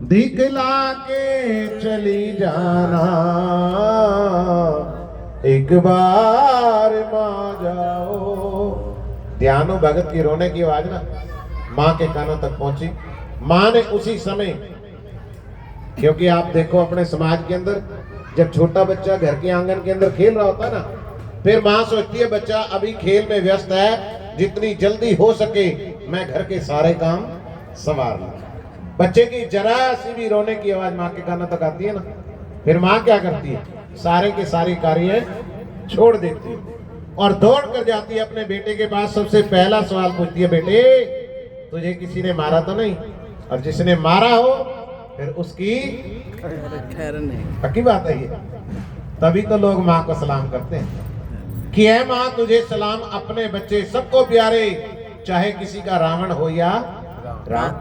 दिखला के चली जाना, एक बार मां जाओ। ध्यानो भगत की रोने की आवाज ना मां के कानों तक पहुंची। मां ने उसी समय, क्योंकि आप देखो अपने समाज के अंदर जब छोटा बच्चा घर के आंगन के अंदर खेल रहा होता है ना, फिर मां सोचती है बच्चा अभी खेल में व्यस्त है, जितनी जल्दी हो सके मैं घर के सारे काम संभाल लूं। बच्चे की जरा सी भी रोने की आवाज मां के कानों तक आती है ना, फिर मां क्या करती है, सारे के सारे कार्य छोड़ देती है और दौड़ कर जाती है अपने बेटे के पास। सबसे पहला सवाल पूछती है, बेटे तुझे किसी ने मारा तो नहीं, और जिसने मारा हो फिर उसकी खैर नहीं। पक्की बात है ये, तभी तो लोग माँ को सलाम करते हैं कि है माँ तुझे सलाम। अपने बच्चे सबको प्यारे, चाहे किसी का रावण हो या राम,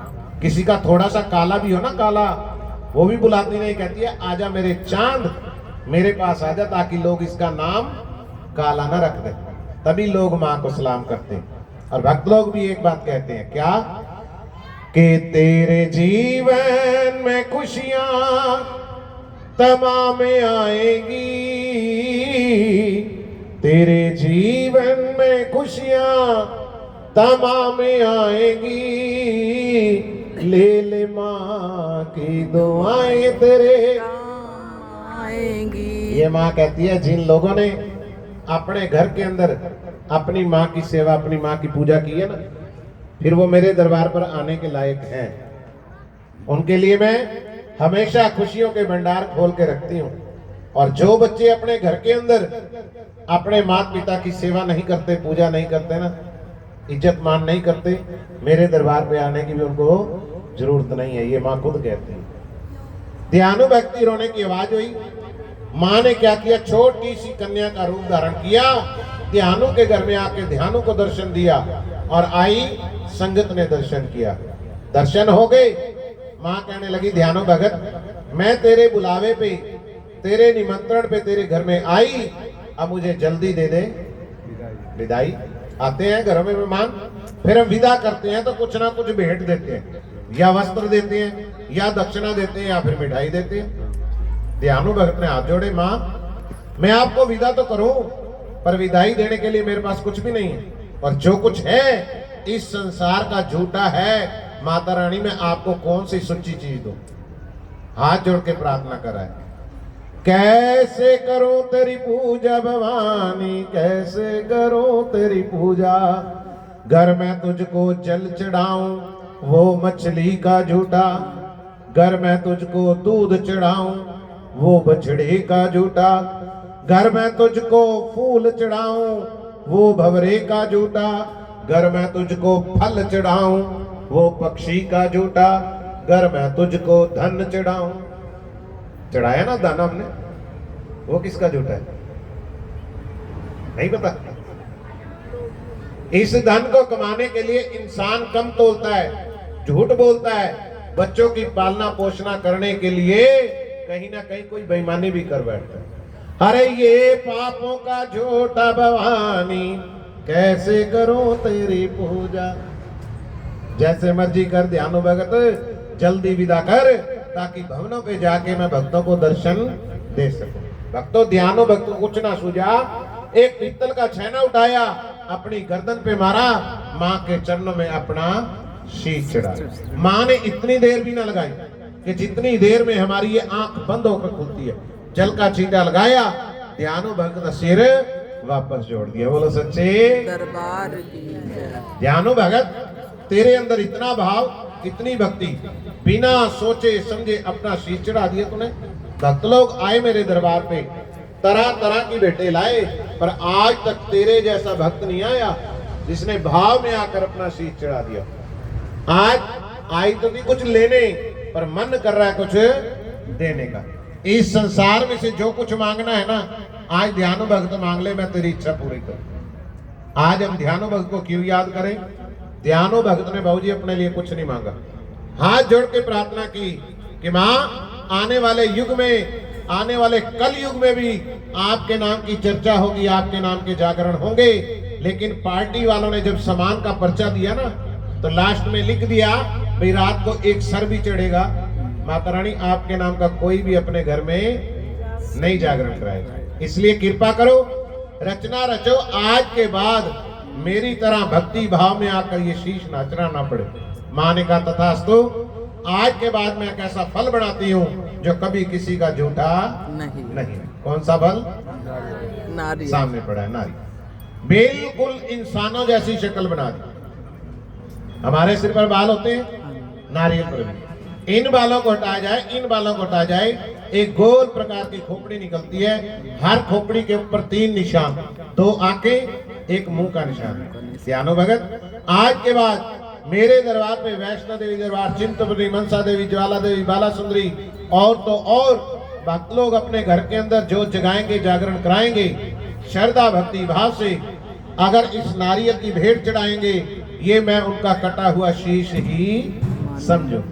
किसी का थोड़ा सा काला भी हो ना, काला, वो भी बुलाती नहीं, कहती है आजा मेरे चांद, मेरे पास आजा, ताकि लोग इसका नाम काला ना रख दे। तभी लोग माँ को सलाम करते हैं। और भक्त लोग भी एक बात कहते हैं, क्या कि तेरे जीवन में खुशियां तमाम आएगी, तेरे जीवन में खुशियां तमाम आएगी, ले ले माँ की दुआएं तेरे आएंगी। ये माँ कहती है जिन लोगों ने अपने घर के अंदर अपनी माँ की सेवा, अपनी माँ की पूजा की है ना, फिर वो मेरे दरबार पर आने के लायक हैं। उनके लिए मैं हमेशा खुशियों के भंडार खोल के रखती हूँ। और जो बच्चे अपने घर के अंदर अपने माता पिता की सेवा नहीं करते, पूजा नहीं करते ना, इज्जत मान नहीं करते, मेरे दरबार पे आने की भी उनको जरूरत नहीं है, ये माँ खुद कहती है। ध्यानु भक्ति रोने की आवाज हुई। माँ ने क्या किया, छोटी सी कन्या का रूप धारण किया, ध्यानु के घर में आके ध्यानु को दर्शन दिया, और आई संगत ने दर्शन किया। दर्शन हो गए, माँ कहने लगी ध्यानु भगत मैं तेरे बुलावे पे, तेरे निमंत्रण पे तेरे घर में आई, अब मुझे जल्दी दे दे विदाई। आते हैं घरों में मेहमान, फिर हम विदा करते हैं तो कुछ ना कुछ भेंट देते हैं, या वस्त्र देते हैं, या दक्षिणा देते हैं, या फिर मिठाई देते हैं। ध्यानु भगत ने हाथ जोड़े, माँ मैं आपको विदा तो करूं, पर विदाई देने के लिए मेरे पास कुछ भी नहीं है, और जो कुछ है इस संसार का झूठा है। माता रानी मैं आपको कौन सी सच्ची चीज दूं? हाथ जोड़ के प्रार्थना कर रहा है, कैसे करूं तेरी पूजा भवानी, कैसे करूं तेरी पूजा, घर में तुझको जल चढ़ाऊं वो मछली का झूठा, घर में तुझको दूध चढ़ाऊं वो बछड़े का झूठा, घर में तुझको फूल चढ़ाऊं वो भंवरे का झूठा, घर में तुझको फल चढ़ाऊं वो पक्षी का झूठा, घर में तुझको धन चढ़ाऊं। चढ़ाया ना धन हमने, वो किसका झूठा है? नहीं पता। इस धन को कमाने के लिए इंसान कम तोलता है, झूठ बोलता है, बच्चों की पालना पोषणा करने के लिए कहीं ना कहीं कोई बेईमानी भी कर बैठता है। अरे ये पापों का झूठा भवानी, कैसे करूं तेरी पूजा। जैसे मर्जी कर ध्यानु भगत, जल्दी विदा कर, ताकि भवनों पे जाके मैं भक्तों को दर्शन दे सकूं। भक्तों ध्यानु भक्त को कुछ ना सूझा, एक पीतल का छेना उठाया, अपनी गर्दन पे मारा, माँ के चरणों में अपना शीश चढ़ाया। माँ ने इतनी देर भी ना लगाई कि जितनी देर में हमारी ये आंख बंद होकर खुलती है, जल का छींटा लगाया, ध्यानु भक्त का सिर वापस जोड़ दिया। बोलो सच्चे दरबार की। ध्यानु भगत तेरे अंदर इतना भाव, इतनी भक्ति, बिना सोचे समझे अपना शीश चढ़ा दिया तूने। भक्त लोग आए मेरे दरबार पे, तरह तरह की भेंटें लाए, पर आज तक तेरे जैसा भक्त नहीं आया जिसने भाव में आकर अपना शीश चढ़ा दिया। आज आई तो नहीं कुछ लेने, पर मन कर रहा है कुछ देने का। इस संसार में से जो कुछ मांगना है ना, आज ध्यानु भक्त मांग ले, मैं तेरी इच्छा पूरी करूं। आज हम ध्यानु भक्त को क्यों याद करें? ध्यानु भक्त ने बाबूजी अपने लिए कुछ नहीं मांगा, हाथ जोड़ के प्रार्थना की कि माँ आने वाले युग में, आने वाले कल युग में भी आपके नाम की चर्चा होगी, आपके नाम के जागरण होंगे। लेकिन पार्टी वालों ने जब सामान का पर्चा दिया ना, तो लास्ट में लिख दिया भाई रात को एक सर भी चढ़ेगा माता रानी आपके नाम का कोई भी अपने घर में नहीं जागरण कराएगा। इसलिए कृपा करो, रचना रचो, आज के बाद मेरी तरह भक्ति भाव में आकर ये शीश नाचना ना पड़े। माँ ने कहा तथास्तु, आज के बाद मैं एक ऐसा फल बनाती हूँ जो कभी किसी का झूठा नहीं। कौन सा फल? नारी। सामने पड़ा है, नारी। बिल्कुल इंसानों जैसी शक्ल बना दी। हमारे सिर पर बाल होते हैं, नारियल पर भी। इन बालों को हटाया जाए, इन बालों को हटाया जाए, एक गोल प्रकार की खोपड़ी निकलती है। हर खोपड़ी के ऊपर 3 निशान, 2 आंखें, एक मुंह का निशान। सियानो भगत, आज के बाद मेरे दरबार में वैष्णो देवी दरबार, चिंतपूर्णी, मनसा देवी, ज्वाला देवी, बाला सुंदरी और तो और भक्त लोग अपने घर के अंदर जोत जगाएंगे, जागरण कराएंगे। श्रद्धा भक्ति भाव से अगर इस नारियल की भेंट चढ़ाएंगे, ये मैं उनका कटा हुआ शीश ही समझो।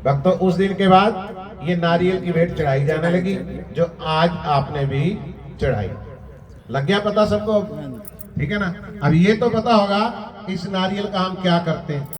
भक्तों, उस दिन के बाद ये नारियल की भेंट चढ़ाई जाने लगी, जो आज आपने भी चढ़ाई। लग गया पता सबको? ठीक है ना। अब ये तो पता होगा इस नारियल का हम क्या करते हैं।